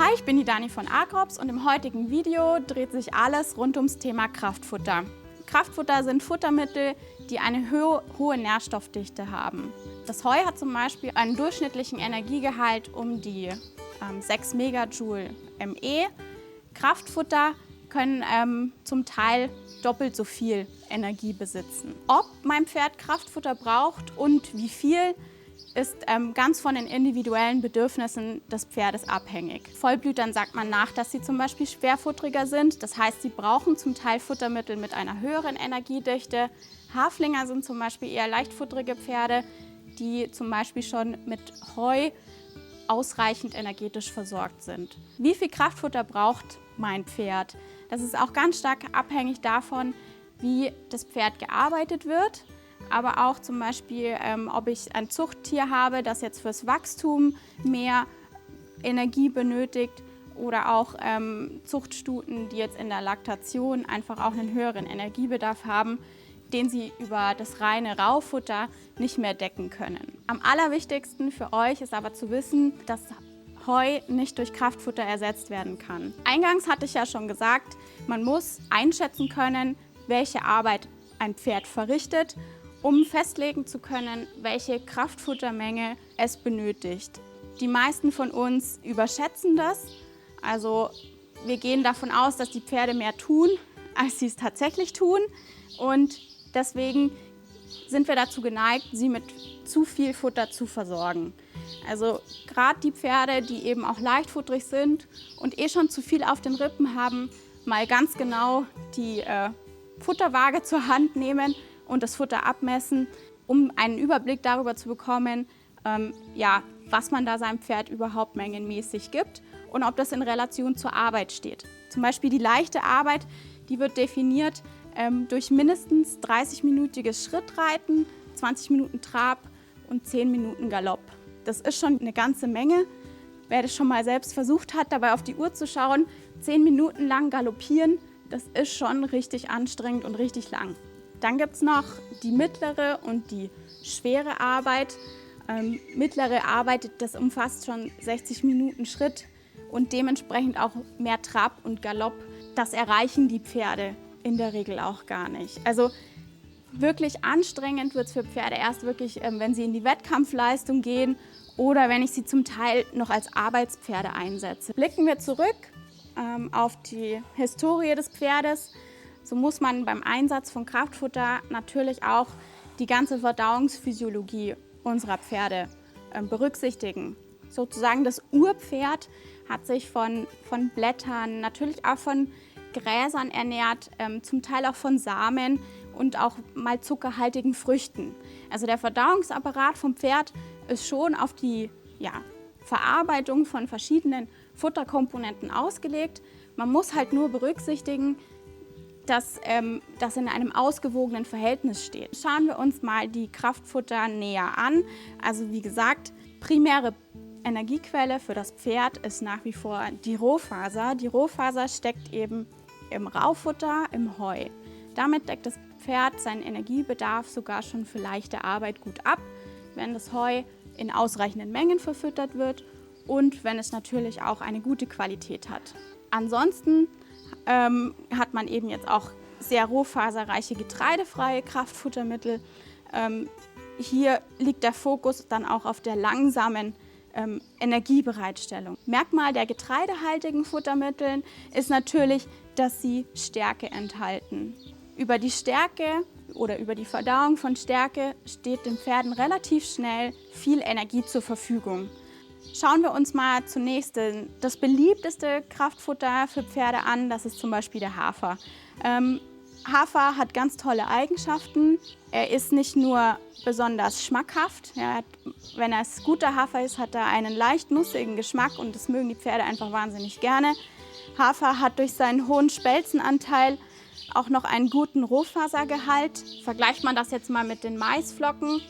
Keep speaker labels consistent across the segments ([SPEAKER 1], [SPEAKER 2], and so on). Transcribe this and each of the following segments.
[SPEAKER 1] Hi, ich bin die Dani von Agrops und im heutigen Video dreht sich alles rund ums Thema Kraftfutter. Kraftfutter sind Futtermittel, die eine hohe Nährstoffdichte haben. Das Heu hat zum Beispiel einen durchschnittlichen Energiegehalt um die 6 Megajoule ME. Kraftfutter können zum Teil doppelt so viel Energie besitzen. Ob mein Pferd Kraftfutter braucht und wie viel, ist ganz von den individuellen Bedürfnissen des Pferdes abhängig. Vollblütern sagt man nach, dass sie zum Beispiel schwerfutteriger sind. Das heißt, sie brauchen zum Teil Futtermittel mit einer höheren Energiedichte. Haflinger sind zum Beispiel eher leichtfutterige Pferde, die zum Beispiel schon mit Heu ausreichend energetisch versorgt sind. Wie viel Kraftfutter braucht mein Pferd? Das ist auch ganz stark abhängig davon, wie das Pferd gearbeitet wird. Aber auch zum Beispiel, ob ich ein Zuchttier habe, das jetzt fürs Wachstum mehr Energie benötigt oder auch Zuchtstuten, die jetzt in der Laktation einfach auch einen höheren Energiebedarf haben, den sie über das reine Raufutter nicht mehr decken können. Am allerwichtigsten für euch ist aber zu wissen, dass Heu nicht durch Kraftfutter ersetzt werden kann. Eingangs hatte ich ja schon gesagt, man muss einschätzen können, welche Arbeit ein Pferd verrichtet, um festlegen zu können, welche Kraftfuttermenge es benötigt. Die meisten von uns überschätzen das. Also wir gehen davon aus, dass die Pferde mehr tun, als sie es tatsächlich tun. Und deswegen sind wir dazu geneigt, sie mit zu viel Futter zu versorgen. Also gerade die Pferde, die eben auch leichtfutterig sind und schon zu viel auf den Rippen haben, mal ganz genau die Futterwaage zur Hand nehmen und das Futter abmessen, um einen Überblick darüber zu bekommen, was man da seinem Pferd überhaupt mengenmäßig gibt und ob das in Relation zur Arbeit steht. Zum Beispiel die leichte Arbeit, die wird definiert durch mindestens 30-minütiges Schrittreiten, 20 Minuten Trab und 10 Minuten Galopp. Das ist schon eine ganze Menge. Wer das schon mal selbst versucht hat, dabei auf die Uhr zu schauen, 10 Minuten lang galoppieren, das ist schon richtig anstrengend und richtig lang. Dann gibt es noch die mittlere und die schwere Arbeit. Mittlere Arbeit, das umfasst schon 60 Minuten Schritt und dementsprechend auch mehr Trab und Galopp. Das erreichen die Pferde in der Regel auch gar nicht. Also wirklich anstrengend wird es für Pferde erst wirklich, wenn sie in die Wettkampfleistung gehen oder wenn ich sie zum Teil noch als Arbeitspferde einsetze. Blicken wir zurück auf die Historie des Pferdes. So muss man beim Einsatz von Kraftfutter natürlich auch die ganze Verdauungsphysiologie unserer Pferde berücksichtigen. Sozusagen das Urpferd hat sich von Blättern, natürlich auch von Gräsern ernährt, zum Teil auch von Samen und auch mal zuckerhaltigen Früchten. Also der Verdauungsapparat vom Pferd ist schon auf die Verarbeitung von verschiedenen Futterkomponenten ausgelegt. Man muss halt nur berücksichtigen, dass das in einem ausgewogenen Verhältnis steht. Schauen wir uns mal die Kraftfutter näher an. Also wie gesagt, primäre Energiequelle für das Pferd ist nach wie vor die Rohfaser. Die Rohfaser steckt eben im Raufutter, im Heu. Damit deckt das Pferd seinen Energiebedarf sogar schon für leichte Arbeit gut ab, wenn das Heu in ausreichenden Mengen verfüttert wird und wenn es natürlich auch eine gute Qualität hat. Ansonsten hat man eben jetzt auch sehr rohfaserreiche getreidefreie Kraftfuttermittel. Hier liegt der Fokus dann auch auf der langsamen Energiebereitstellung. Merkmal der getreidehaltigen Futtermittel ist natürlich, dass sie Stärke enthalten. Über die Stärke oder über die Verdauung von Stärke steht den Pferden relativ schnell viel Energie zur Verfügung. Schauen wir uns mal zunächst das beliebteste Kraftfutter für Pferde an, das ist zum Beispiel der Hafer. Hafer hat ganz tolle Eigenschaften. Er ist nicht nur besonders schmackhaft, wenn es guter Hafer ist, hat er einen leicht nussigen Geschmack und das mögen die Pferde einfach wahnsinnig gerne. Hafer hat durch seinen hohen Spelzenanteil auch noch einen guten Rohfasergehalt. Vergleicht man das jetzt mal mit den Maisflocken,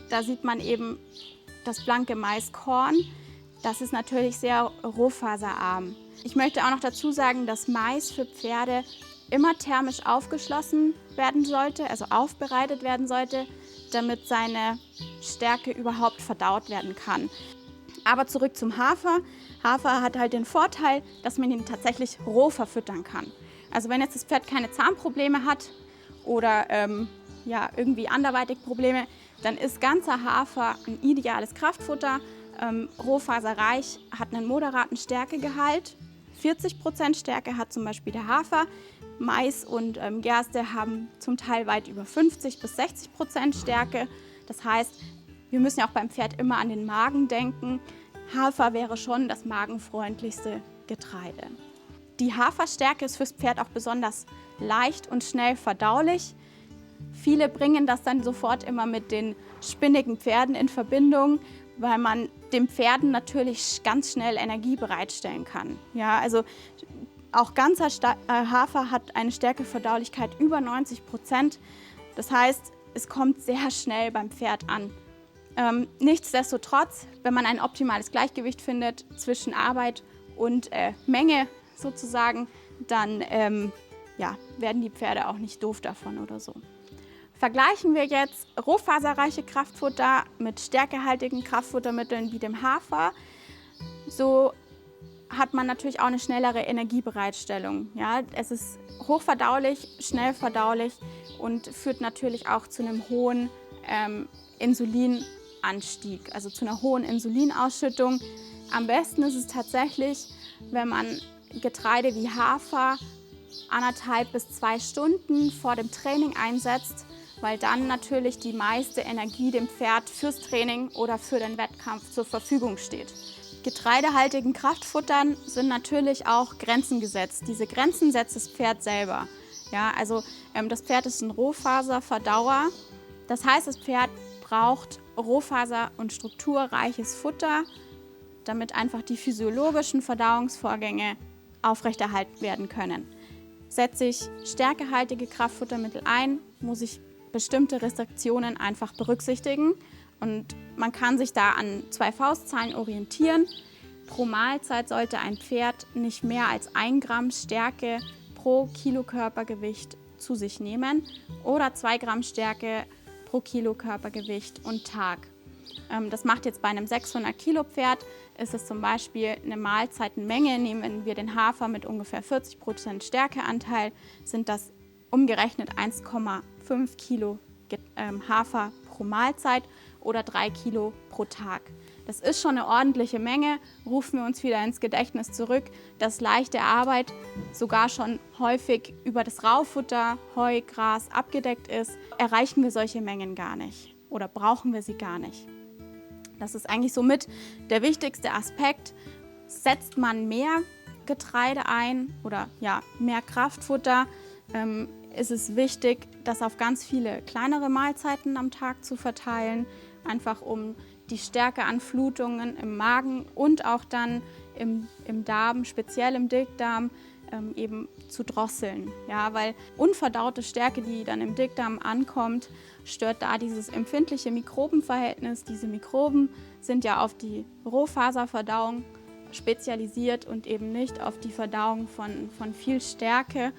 [SPEAKER 1] da sieht man eben das blanke Maiskorn. Das ist natürlich sehr rohfaserarm. Ich möchte auch noch dazu sagen, dass Mais für Pferde immer thermisch aufgeschlossen werden sollte, also aufbereitet werden sollte, damit seine Stärke überhaupt verdaut werden kann. Aber zurück zum Hafer. Hafer hat halt den Vorteil, dass man ihn tatsächlich roh verfüttern kann. Also wenn jetzt das Pferd keine Zahnprobleme hat oder irgendwie anderweitig Probleme, dann ist ganzer Hafer ein ideales Kraftfutter. Rohfaserreich, hat einen moderaten Stärkegehalt. 40% Stärke hat zum Beispiel der Hafer. Mais und Gerste haben zum Teil weit über 50 bis 60% Stärke. Das heißt, wir müssen ja auch beim Pferd immer an den Magen denken. Hafer wäre schon das magenfreundlichste Getreide. Die Haferstärke ist fürs Pferd auch besonders leicht und schnell verdaulich. Viele bringen das dann sofort immer mit den spinnigen Pferden in Verbindung, weil man den Pferden natürlich ganz schnell Energie bereitstellen kann. Ja, also auch ganzer Hafer hat eine Stärkeverdaulichkeit über 90%. Das heißt, es kommt sehr schnell beim Pferd an. Nichtsdestotrotz, wenn man ein optimales Gleichgewicht findet zwischen Arbeit und Menge sozusagen, dann werden die Pferde auch nicht doof davon oder so. Vergleichen wir jetzt rohfaserreiche Kraftfutter mit stärkehaltigen Kraftfuttermitteln wie dem Hafer, so hat man natürlich auch eine schnellere Energiebereitstellung. Ja, es ist hochverdaulich, schnell verdaulich und führt natürlich auch zu einem hohen Insulinanstieg, also zu einer hohen Insulinausschüttung. Am besten ist es tatsächlich, wenn man Getreide wie Hafer 1,5 bis 2 Stunden vor dem Training einsetzt, weil dann natürlich die meiste Energie dem Pferd fürs Training oder für den Wettkampf zur Verfügung steht. Getreidehaltigen Kraftfuttern sind natürlich auch Grenzen gesetzt. Diese Grenzen setzt das Pferd selber. Ja, also das Pferd ist ein Rohfaserverdauer. Das heißt, das Pferd braucht Rohfaser- und strukturreiches Futter, damit einfach die physiologischen Verdauungsvorgänge aufrechterhalten werden können. Setze ich stärkehaltige Kraftfuttermittel ein, muss ich bestimmte Restriktionen einfach berücksichtigen. Und man kann sich da an 2 Faustzahlen orientieren. Pro Mahlzeit sollte ein Pferd nicht mehr als 1 Gramm Stärke pro Kilo Körpergewicht zu sich nehmen oder 2 Gramm Stärke pro Kilo Körpergewicht und Tag. Das macht jetzt bei einem 600 Kilo Pferd, ist es zum Beispiel eine Mahlzeitenmenge. Nehmen wir den Hafer mit ungefähr 40% Stärkeanteil, sind das umgerechnet 1,5 Kilo Hafer pro Mahlzeit oder 3 Kilo pro Tag. Das ist schon eine ordentliche Menge. Rufen wir uns wieder ins Gedächtnis zurück, dass leichte Arbeit sogar schon häufig über das Raufutter, Heu, Gras abgedeckt ist, erreichen wir solche Mengen gar nicht oder brauchen wir sie gar nicht. Das ist eigentlich somit der wichtigste Aspekt. Setzt man mehr Getreide ein oder mehr Kraftfutter, ist es wichtig, das auf ganz viele kleinere Mahlzeiten am Tag zu verteilen, einfach um die Stärkeanflutungen im Magen und auch dann im Darm, speziell im Dickdarm, eben zu drosseln. Ja, weil unverdaute Stärke, die dann im Dickdarm ankommt, stört da dieses empfindliche Mikrobenverhältnis. Diese Mikroben sind ja auf die Rohfaserverdauung spezialisiert und eben nicht auf die Verdauung von viel Stärke.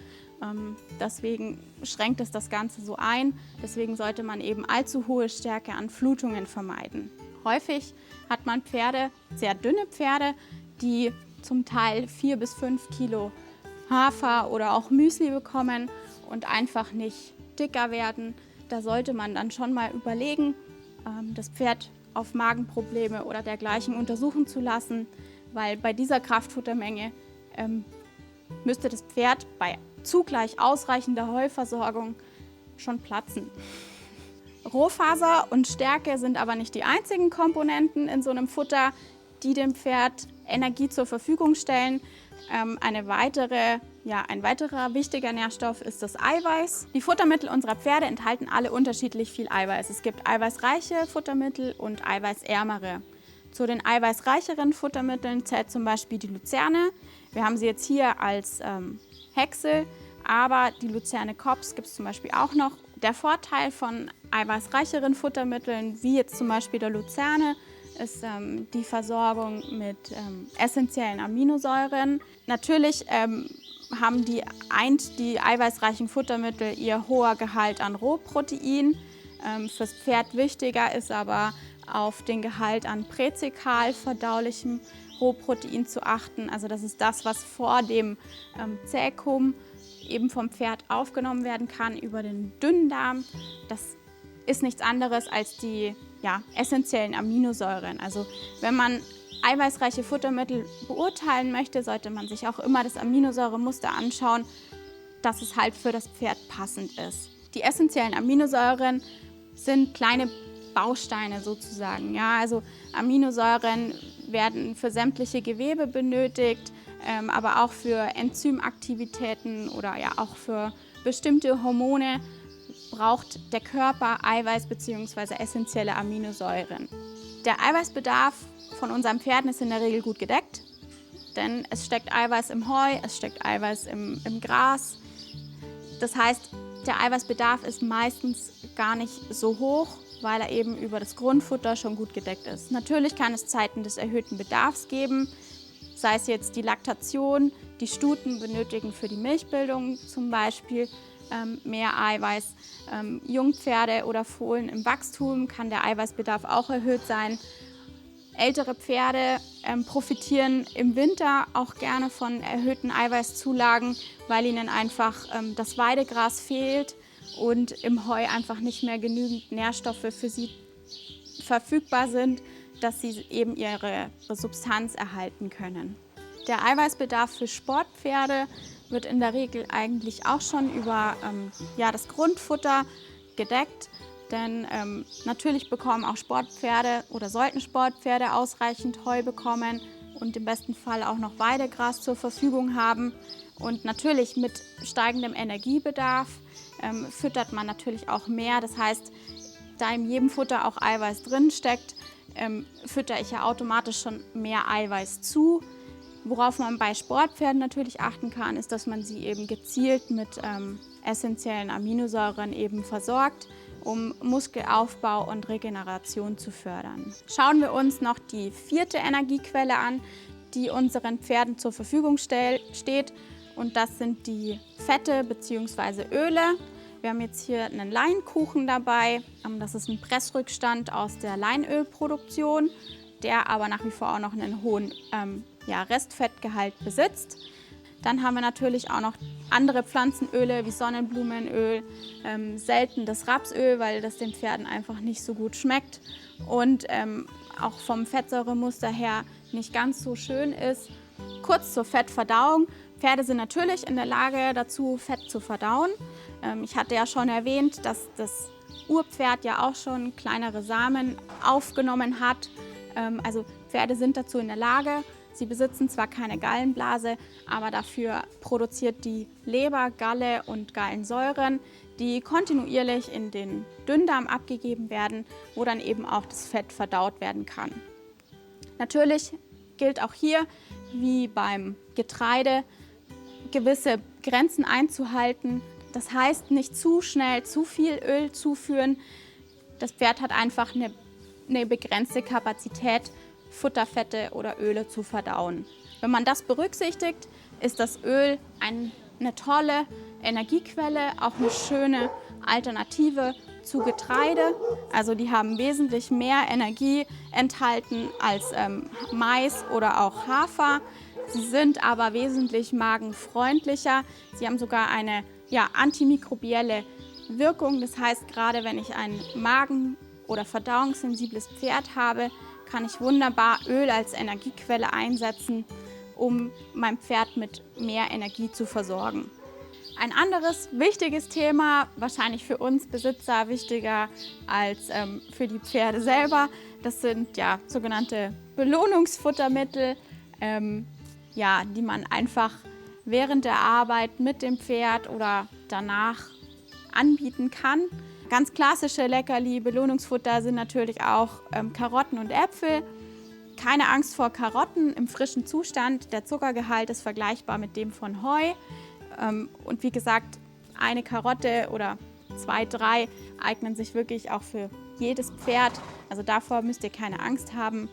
[SPEAKER 1] Deswegen schränkt es das Ganze so ein. Deswegen sollte man eben allzu hohe Stärkeanflutungen vermeiden. Häufig hat man Pferde, sehr dünne Pferde, die zum Teil 4 bis 5 Kilo Hafer oder auch Müsli bekommen und einfach nicht dicker werden. Da sollte man dann schon mal überlegen, das Pferd auf Magenprobleme oder dergleichen untersuchen zu lassen, weil bei dieser Kraftfuttermenge müsste das Pferd bei zugleich ausreichender Heuversorgung schon platzen. Rohfaser und Stärke sind aber nicht die einzigen Komponenten in so einem Futter, die dem Pferd Energie zur Verfügung stellen. Ein weiterer wichtiger Nährstoff ist das Eiweiß. Die Futtermittel unserer Pferde enthalten alle unterschiedlich viel Eiweiß. Es gibt eiweißreiche Futtermittel und eiweißärmere. Zu den eiweißreicheren Futtermitteln zählt zum Beispiel die Luzerne. Wir haben sie jetzt hier als Häcksel, aber die Luzerne Kops gibt es zum Beispiel auch noch. Der Vorteil von eiweißreicheren Futtermitteln, wie jetzt zum Beispiel der Luzerne, ist die Versorgung mit essentiellen Aminosäuren. Natürlich haben die eiweißreichen Futtermittel ihr hoher Gehalt an Rohprotein. Fürs Pferd wichtiger ist aber auf den Gehalt an präzekal verdaulichem Rohprotein zu achten. Also das ist das, was vor dem Zäkum eben vom Pferd aufgenommen werden kann über den Dünndarm. Das ist nichts anderes als die essentiellen Aminosäuren. Also wenn man eiweißreiche Futtermittel beurteilen möchte, sollte man sich auch immer das Aminosäuremuster anschauen, dass es halt für das Pferd passend ist. Die essentiellen Aminosäuren sind kleine Bausteine sozusagen. Ja, also Aminosäuren werden für sämtliche Gewebe benötigt, aber auch für Enzymaktivitäten oder ja auch für bestimmte Hormone braucht der Körper Eiweiß bzw. essentielle Aminosäuren. Der Eiweißbedarf von unseren Pferden ist in der Regel gut gedeckt, denn es steckt Eiweiß im Heu, es steckt Eiweiß im Gras. Das heißt, der Eiweißbedarf ist meistens gar nicht so hoch, weil er eben über das Grundfutter schon gut gedeckt ist. Natürlich kann es Zeiten des erhöhten Bedarfs geben, sei es jetzt die Laktation, die Stuten benötigen für die Milchbildung zum Beispiel mehr Eiweiß. Jungpferde oder Fohlen im Wachstum kann der Eiweißbedarf auch erhöht sein. Ältere Pferde profitieren im Winter auch gerne von erhöhten Eiweißzulagen, weil ihnen einfach das Weidegras fehlt und im Heu einfach nicht mehr genügend Nährstoffe für sie verfügbar sind, dass sie eben ihre Substanz erhalten können. Der Eiweißbedarf für Sportpferde wird in der Regel eigentlich auch schon über das Grundfutter gedeckt. Denn natürlich bekommen auch Sportpferde oder sollten Sportpferde ausreichend Heu bekommen und im besten Fall auch noch Weidegras zur Verfügung haben. Und natürlich mit steigendem Energiebedarf füttert man natürlich auch mehr. Das heißt, da in jedem Futter auch Eiweiß drin steckt, fütter ich ja automatisch schon mehr Eiweiß zu. Worauf man bei Sportpferden natürlich achten kann, ist, dass man sie eben gezielt mit essentiellen Aminosäuren eben versorgt, um Muskelaufbau und Regeneration zu fördern. Schauen wir uns noch die 4. Energiequelle an, die unseren Pferden zur Verfügung steht. Und das sind die Fette bzw. Öle. Wir haben jetzt hier einen Leinkuchen dabei. Das ist ein Pressrückstand aus der Leinölproduktion, der aber nach wie vor auch noch einen hohen Restfettgehalt besitzt. Dann haben wir natürlich auch noch andere Pflanzenöle wie Sonnenblumenöl, selten das Rapsöl, weil das den Pferden einfach nicht so gut schmeckt und auch vom Fettsäuremuster her nicht ganz so schön ist. Kurz zur Fettverdauung. Pferde sind natürlich in der Lage dazu, Fett zu verdauen. Ich hatte ja schon erwähnt, dass das Urpferd ja auch schon kleinere Samen aufgenommen hat. Also Pferde sind dazu in der Lage. Sie besitzen zwar keine Gallenblase, aber dafür produziert die Leber Galle und Gallensäuren, die kontinuierlich in den Dünndarm abgegeben werden, wo dann eben auch das Fett verdaut werden kann. Natürlich gilt auch hier, wie beim Getreide, gewisse Grenzen einzuhalten. Das heißt, nicht zu schnell zu viel Öl zuführen. Das Pferd hat einfach eine begrenzte Kapazität, Futterfette oder Öle zu verdauen. Wenn man das berücksichtigt, ist das Öl eine tolle Energiequelle, auch eine schöne Alternative zu Getreide. Also die haben wesentlich mehr Energie enthalten als Mais oder auch Hafer. Sie sind aber wesentlich magenfreundlicher. Sie haben sogar eine antimikrobielle Wirkung. Das heißt, gerade wenn ich ein magen- oder verdauungssensibles Pferd habe, kann ich wunderbar Öl als Energiequelle einsetzen, um mein Pferd mit mehr Energie zu versorgen. Ein anderes wichtiges Thema, wahrscheinlich für uns Besitzer wichtiger als für die Pferde selber, das sind sogenannte Belohnungsfuttermittel, die man einfach während der Arbeit mit dem Pferd oder danach anbieten kann. Ganz klassische Leckerli-Belohnungsfutter sind natürlich auch Karotten und Äpfel. Keine Angst vor Karotten im frischen Zustand. Der Zuckergehalt ist vergleichbar mit dem von Heu. Und wie gesagt, eine Karotte oder 2, 3 eignen sich wirklich auch für jedes Pferd. Also davor müsst ihr keine Angst haben.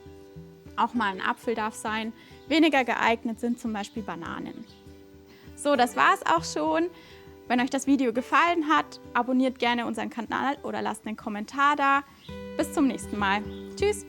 [SPEAKER 1] Auch mal ein Apfel darf sein. Weniger geeignet sind zum Beispiel Bananen. So, das war es auch schon. Wenn euch das Video gefallen hat, abonniert gerne unseren Kanal oder lasst einen Kommentar da. Bis zum nächsten Mal. Tschüss!